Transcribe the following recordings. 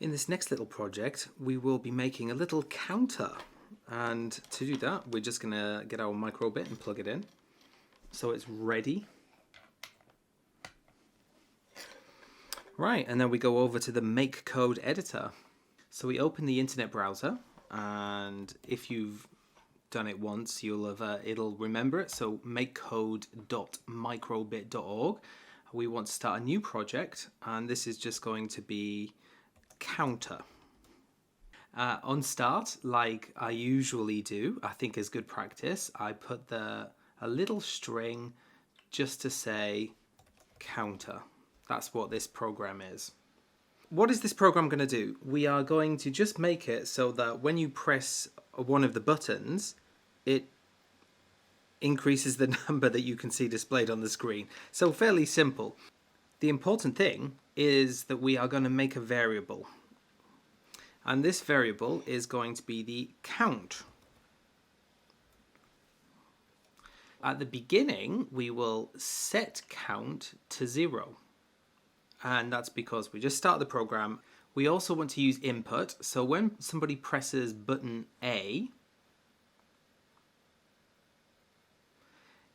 In this next little project, we will be making a little counter. And to do that, we're just going to get our microbit and plug it in. So it's ready. Right, and then we go over to the Make Code editor. So we open the internet browser, and if you've done it once, you'll have it'll remember it. So makecode.microbit.org. We want to start a new project, and this is just going to be counter. On start, like I usually do, I think is good practice, I put a little string just to say counter. That's what this program is. What is this program going to do? We are going to just make it so that when you press one of the buttons, it increases the number that you can see displayed on the screen. So fairly simple. The important thing is that we are going to make a variable. And this variable is going to be the count. At the beginning, we will set count to 0. And that's because we just start the program. We also want to use input. So when somebody presses button A,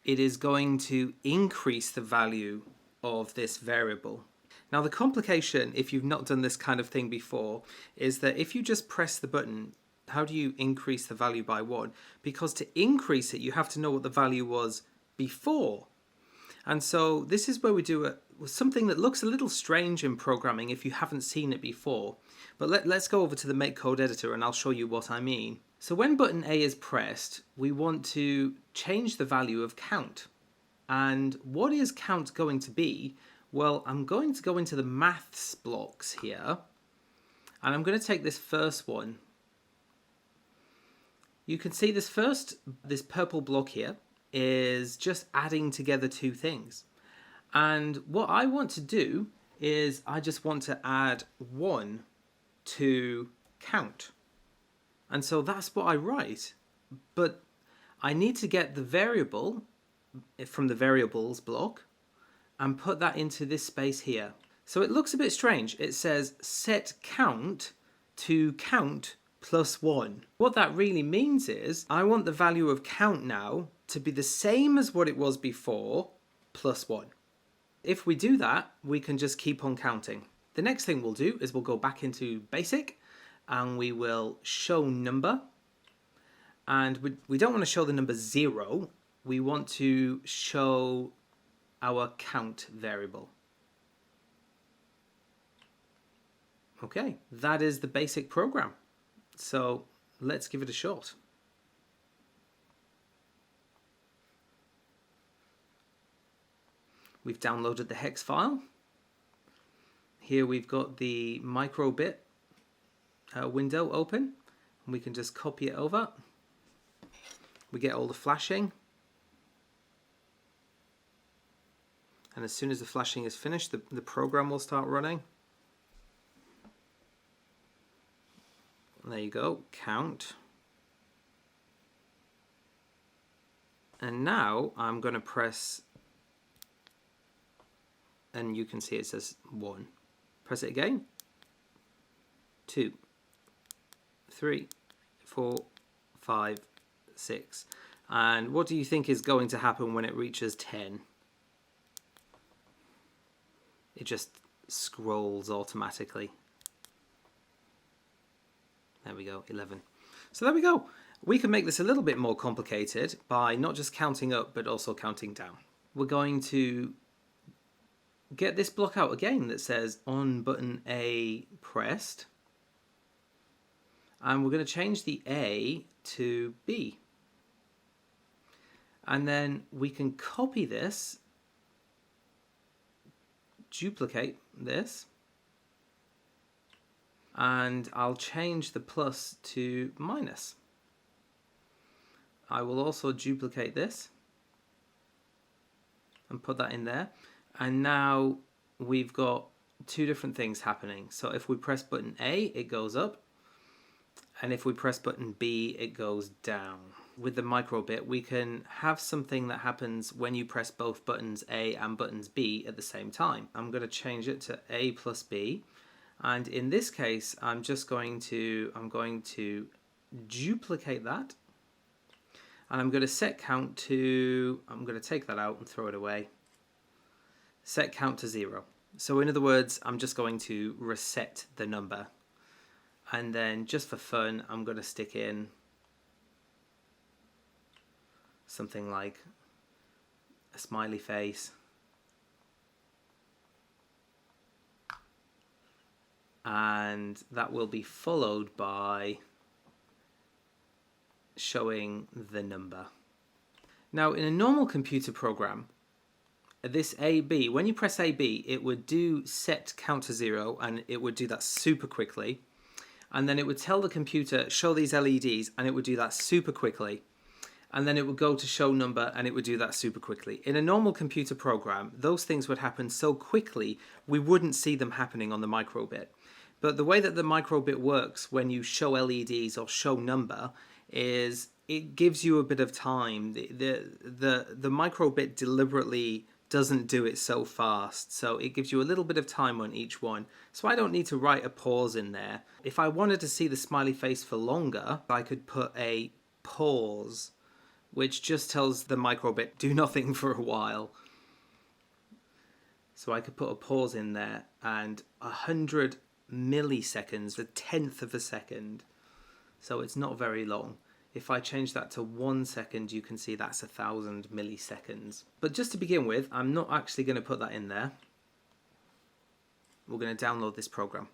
it is going to increase the value of this variable. Now the complication, if you've not done this kind of thing before, is that if you just press the button, how do you increase the value by 1? Because to increase it, you have to know what the value was before. And so this is where we do something that looks a little strange in programming if you haven't seen it before. But let's go over to the Make Code editor and I'll show you what I mean. So when button A is pressed, we want to change the value of count. And what is count going to be? Well, I'm going to go into the maths blocks here, and I'm going to take this first one. You can see this purple block here is just adding together two things. And what I want to do is I just want to add 1 to count. And so that's what I write. But I need to get the variable from the variables block and put that into this space here. So it looks a bit strange. It says set count to count plus 1. What that really means is I want the value of count now to be the same as what it was before plus 1. If we do that, we can just keep on counting. The next thing we'll do is we'll go back into basic and we will show number. And we don't want to show the number 0. We want to show our count variable. Okay, that is the basic program. So let's give it a shot. We've downloaded the hex file. Here we've got the microbit window open, and we can just copy it over. We get all the flashing. And as soon as the flashing is finished, the program will start running. And there you go, count. And now I'm going to press, and you can see it says 1. Press it again. 2, 3, 4, 5, 6. And what do you think is going to happen when it reaches 10? It just scrolls automatically. There we go, 11. So there we go. We can make this a little bit more complicated by not just counting up, but also counting down. We're going to get this block out again that says on button A pressed. And we're going to change the A to B. And then we can copy this, duplicate this, and I'll change the plus to minus. I will also duplicate this and put that in there. And now we've got two different things happening. So if we press button A, it goes up. And if we press button B, it goes down. With the microbit, we can have something that happens when you press both buttons A and buttons B at the same time. I'm going to change it to A plus B, And in this case, I'm going to duplicate that, and I'm going to set count to, I'm going to take that out and throw it away. Set count to 0. So in other words, I'm just going to reset the number. And then just for fun, I'm going to stick in something like a smiley face. And that will be followed by showing the number. Now, in a normal computer program, this AB, when you press AB, it would do set count to 0, and it would do that super quickly. And then it would tell the computer, show these LEDs, and it would do that super quickly. And then it would go to show number, and it would do that super quickly. In a normal computer program, those things would happen so quickly, we wouldn't see them happening on the microbit. But the way that the microbit works when you show LEDs or show number is it gives you a bit of time. The microbit deliberately doesn't do it so fast, so it gives you a little bit of time on each one. So I don't need to write a pause in there. If I wanted to see the smiley face for longer, I could put a pause, which just tells the microbit do nothing for a while. So I could put a pause in there, and 100 milliseconds, a tenth of a second, so it's not very long. If I change that to 1 second, you can see that's 1,000 milliseconds. But just to begin with, I'm not actually going to put that in there. We're going to download this program.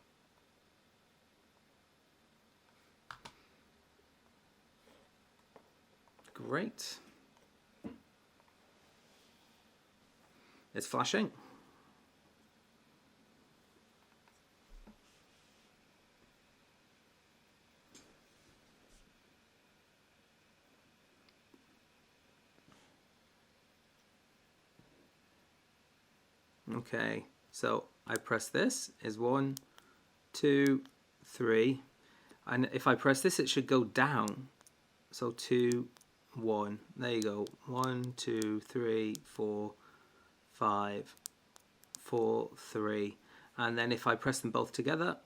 Great. It's flashing. Okay, so I press this, is 1, 2, 3, and if I press this it should go down. So 2, 1, there you go, 1, 2, 3, 4, 5, 4, 3, and then if I press them both together,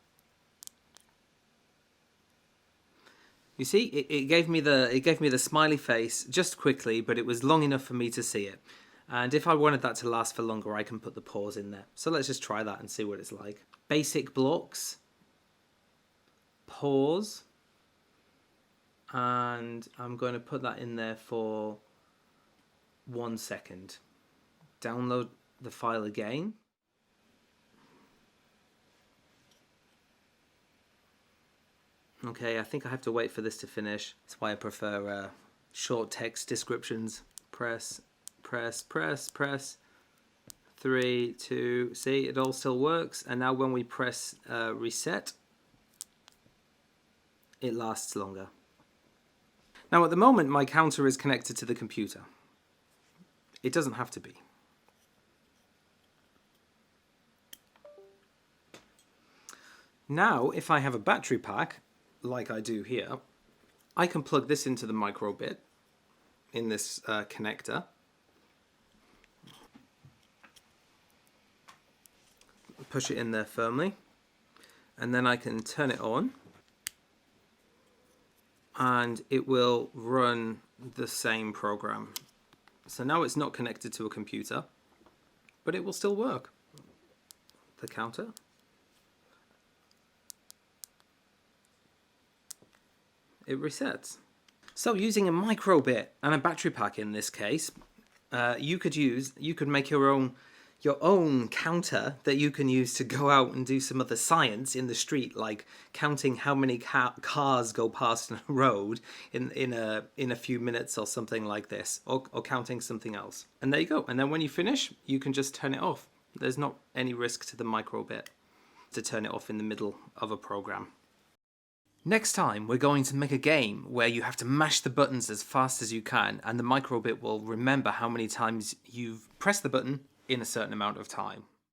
you see it gave me the smiley face just quickly, but it was long enough for me to see it. And if I wanted that to last for longer, I can put the pause in there. So let's just try that and see what it's like. Basic blocks, pause, and I'm going to put that in there for 1 second. Download the file again. Okay, I think I have to wait for this to finish. That's why I prefer short text descriptions. Press, press, press, press. 3, 2, see, it all still works. And now when we press reset, it lasts longer. Now at the moment my counter is connected to the computer. It doesn't have to be. Now if I have a battery pack, like I do here, I can plug this into the microbit in this connector. Push it in there firmly, and then I can turn it on, and it will run the same program. So now it's not connected to a computer, but it will still work. The counter. It resets. So using a microbit and a battery pack in this case, you could make your own counter that you can use to go out and do some other science in the street, like counting how many cars go past on a road in a few minutes or something like this, or counting something else. And there you go. And then when you finish, you can just turn it off. There's not any risk to the microbit to turn it off in the middle of a program. Next time, we're going to make a game where you have to mash the buttons as fast as you can, and the microbit will remember how many times you've pressed the button in a certain amount of time.